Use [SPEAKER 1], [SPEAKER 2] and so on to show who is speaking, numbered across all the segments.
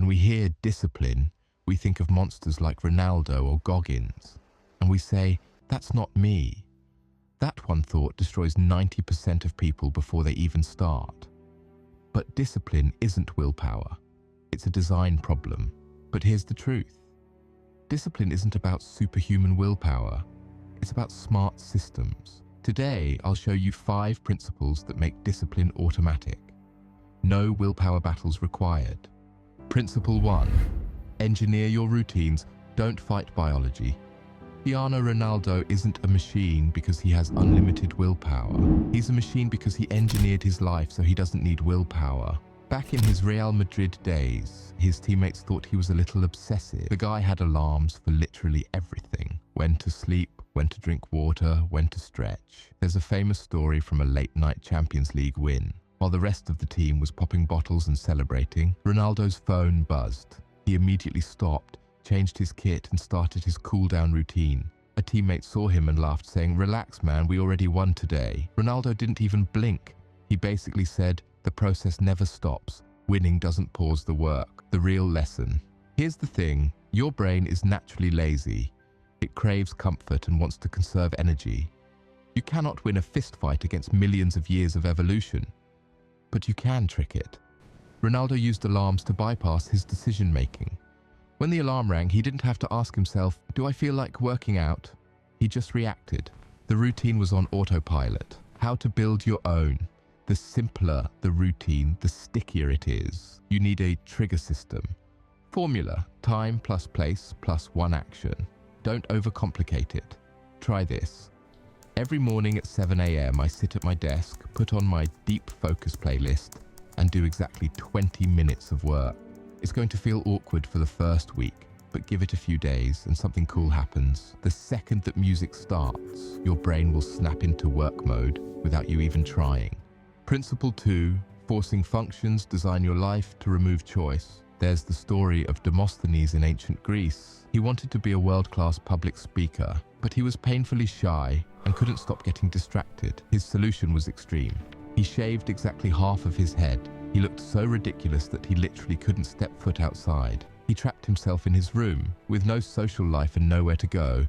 [SPEAKER 1] When we hear discipline, we think of monsters like Ronaldo or Goggins, and we say, that's not me. That one thought destroys 90% of people before they even start. But discipline isn't willpower. It's a design problem. But here's the truth. Discipline isn't about superhuman willpower. It's about smart systems. Today, I'll show you 5 principles that make discipline automatic. No willpower battles required. Principle 1. Engineer your routines. Don't fight biology. Cristiano Ronaldo isn't a machine because he has unlimited willpower. He's a machine because he engineered his life so he doesn't need willpower. Back in his Real Madrid days, his teammates thought he was a little obsessive. The guy had alarms for literally everything. When to sleep, when to drink water, when to stretch. There's a famous story from a late-night Champions League win. While the rest of the team was popping bottles and celebrating, Ronaldo's phone buzzed. He immediately stopped, changed his kit and started his cool-down routine. A teammate saw him and laughed, saying, "Relax, man, we already won today." Ronaldo didn't even blink. He basically said, the process never stops. Winning doesn't pause the work. The real lesson. Here's the thing. Your brain is naturally lazy. It craves comfort and wants to conserve energy. You cannot win a fist fight against millions of years of evolution. But you can trick it. Ronaldo used alarms to bypass his decision-making. When the alarm rang, he didn't have to ask himself, do I feel like working out? He just reacted. The routine was on autopilot. How to build your own. The simpler the routine, the stickier it is. You need a trigger system. Formula: time plus place plus one action. Don't overcomplicate it. Try this. Every morning at 7 a.m. I sit at my desk, put on my deep focus playlist, and do exactly 20 minutes of work. It's going to feel awkward for the first week, but give it a few days and something cool happens. The second that music starts, your brain will snap into work mode without you even trying. Principle 2, forcing functions design your life to remove choice. There's the story of Demosthenes in ancient Greece. He wanted to be a world-class public speaker, but he was painfully shy and couldn't stop getting distracted. His solution was extreme. He shaved exactly half of his head. He looked so ridiculous that he literally couldn't step foot outside. He trapped himself in his room, with no social life and nowhere to go.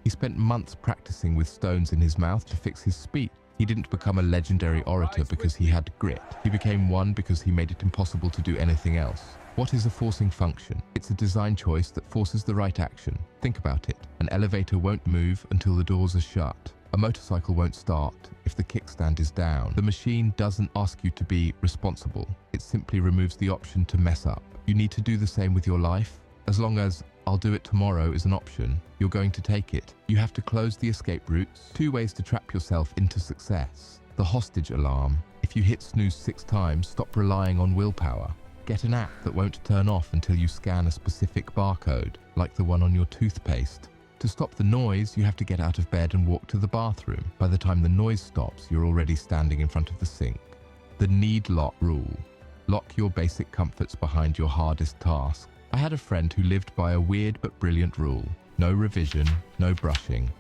[SPEAKER 1] He spent months practicing with stones in his mouth to fix his speech. He didn't become a legendary orator because he had grit. He became one because he made it impossible to do anything else. What is a forcing function? It's a design choice that forces the right action. Think about it. An elevator won't move until the doors are shut. A motorcycle won't start if the kickstand is down. The machine doesn't ask you to be responsible. It simply removes the option to mess up. You need to do the same with your life. As long as "I'll do it tomorrow" is an option, you're going to take it. You have to close the escape routes. 2 ways to trap yourself into success. The hostage alarm. If you hit snooze 6 times, stop relying on willpower. Get an app that won't turn off until you scan a specific barcode, like the one on your toothpaste. To stop the noise, you have to get out of bed and walk to the bathroom. By the time the noise stops, you're already standing in front of the sink. The need lock rule. Lock your basic comforts behind your hardest task. I had a friend who lived by a weird but brilliant rule. No revision, no brushing.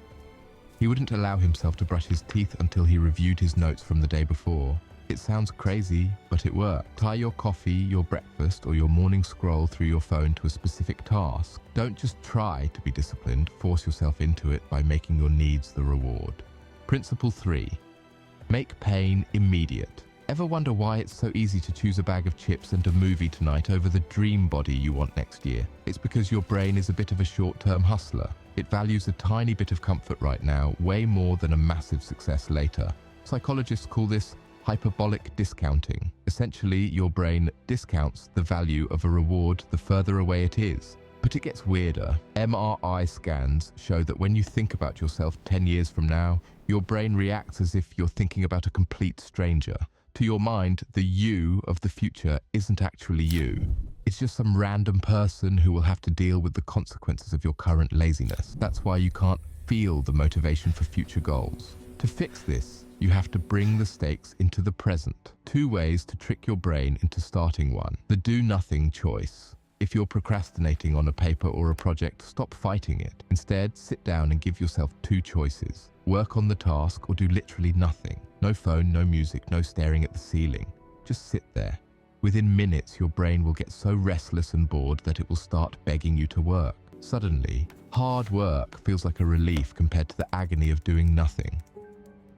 [SPEAKER 1] He wouldn't allow himself to brush his teeth until he reviewed his notes from the day before. It sounds crazy, but it worked. Tie your coffee, your breakfast, or your morning scroll through your phone to a specific task. Don't just try to be disciplined, force yourself into it by making your needs the reward. Principle 3. Make pain immediate. Ever wonder why it's so easy to choose a bag of chips and a movie tonight over the dream body you want next year? It's because your brain is a bit of a short-term hustler. It values a tiny bit of comfort right now way more than a massive success later. Psychologists call this hyperbolic discounting. Essentially, your brain discounts the value of a reward the further away it is. But it gets weirder. MRI scans show that when you think about yourself 10 years from now, your brain reacts as if you're thinking about a complete stranger. To your mind, the you of the future isn't actually you. It's just some random person who will have to deal with the consequences of your current laziness. That's why you can't feel the motivation for future goals. To fix this, you have to bring the stakes into the present. 2 ways to trick your brain into starting one. The do-nothing choice. If you're procrastinating on a paper or a project, stop fighting it. Instead, sit down and give yourself 2 choices. Work on the task or do literally nothing. No phone, no music, no staring at the ceiling. Just sit there. Within minutes, your brain will get so restless and bored that it will start begging you to work. Suddenly, hard work feels like a relief compared to the agony of doing nothing.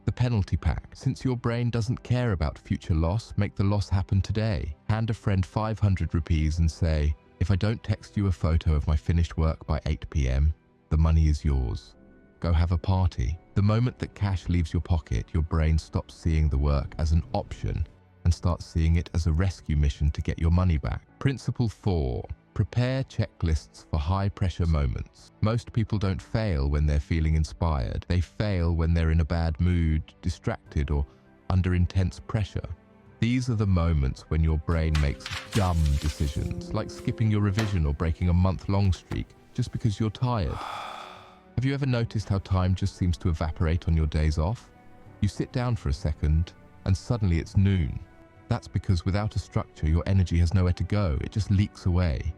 [SPEAKER 1] The penalty pack. Since your brain doesn't care about future loss, make the loss happen today. Hand a friend 500 rupees and say, "If I don't text you a photo of my finished work by 8 p.m, the money is yours. Go have a party." The moment that cash leaves your pocket, your brain stops seeing the work as an option and starts seeing it as a rescue mission to get your money back. Principle 4. Prepare checklists for high-pressure moments. Most people don't fail when they're feeling inspired. They fail when they're in a bad mood, distracted, or under intense pressure. These are the moments when your brain makes dumb decisions, like skipping your revision or breaking a month-long streak just because you're tired. Have you ever noticed how time just seems to evaporate on your days off? You sit down for a second, and suddenly it's noon. That's because without a structure, your energy has nowhere to go. It just leaks away.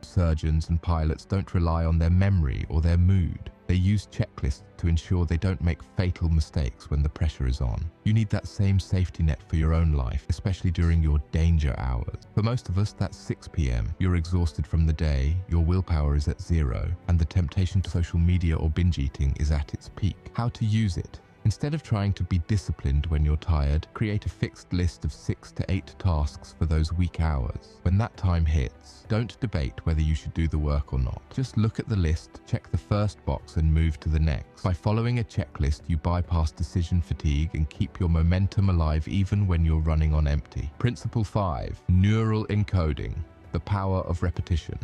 [SPEAKER 1] Surgeons and pilots don't rely on their memory or their mood. They use checklists to ensure they don't make fatal mistakes when the pressure is on. You need that same safety net for your own life, especially during your danger hours. For most of us, that's 6 p.m. You're exhausted from the day, your willpower is at zero, and the temptation to social media or binge eating is at its peak. How to use it? Instead of trying to be disciplined when you're tired, create a fixed list of 6 to 8 tasks for those weak hours. When that time hits, don't debate whether you should do the work or not. Just look at the list, check the first box, and move to the next. By following a checklist, you bypass decision fatigue and keep your momentum alive even when you're running on empty. Principle 5. Neural encoding. The power of repetition.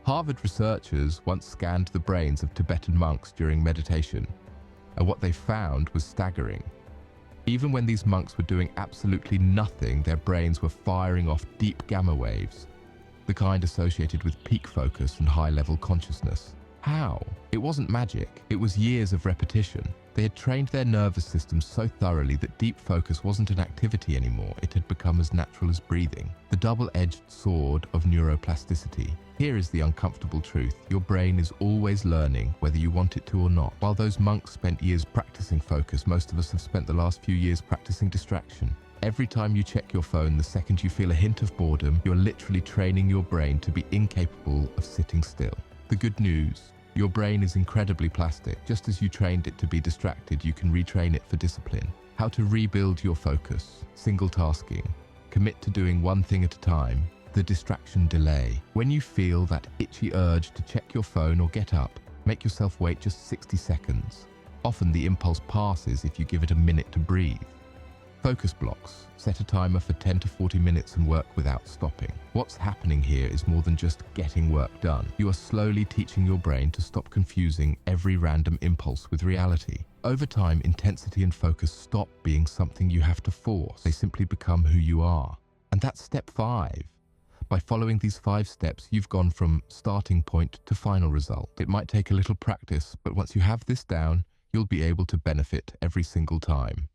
[SPEAKER 1] Harvard researchers once scanned the brains of Tibetan monks during meditation, and what they found was staggering. Even when these monks were doing absolutely nothing, their brains were firing off deep gamma waves, the kind associated with peak focus and high-level consciousness. How? It wasn't magic. It was years of repetition. They had trained their nervous systems so thoroughly that deep focus wasn't an activity anymore. It had become as natural as breathing. The double-edged sword of neuroplasticity. Here is the uncomfortable truth. Your brain is always learning, whether you want it to or not. While those monks spent years practicing focus, most of us have spent the last few years practicing distraction. Every time you check your phone, the second you feel a hint of boredom, you're literally training your brain to be incapable of sitting still. The good news: your brain is incredibly plastic. Just as you trained it to be distracted, you can retrain it for discipline. How to rebuild your focus. Single tasking. Commit to doing one thing at a time. The distraction delay. When you feel that itchy urge to check your phone or get up, make yourself wait just 60 seconds. Often the impulse passes if you give it a minute to breathe. Focus blocks. Set a timer for 10 to 40 minutes and work without stopping. What's happening here is more than just getting work done. You are slowly teaching your brain to stop confusing every random impulse with reality. Over time, intensity and focus stop being something you have to force. They simply become who you are. And that's step 5. By following these 5 steps, you've gone from starting point to final result. It might take a little practice, but once you have this down, you'll be able to benefit every single time.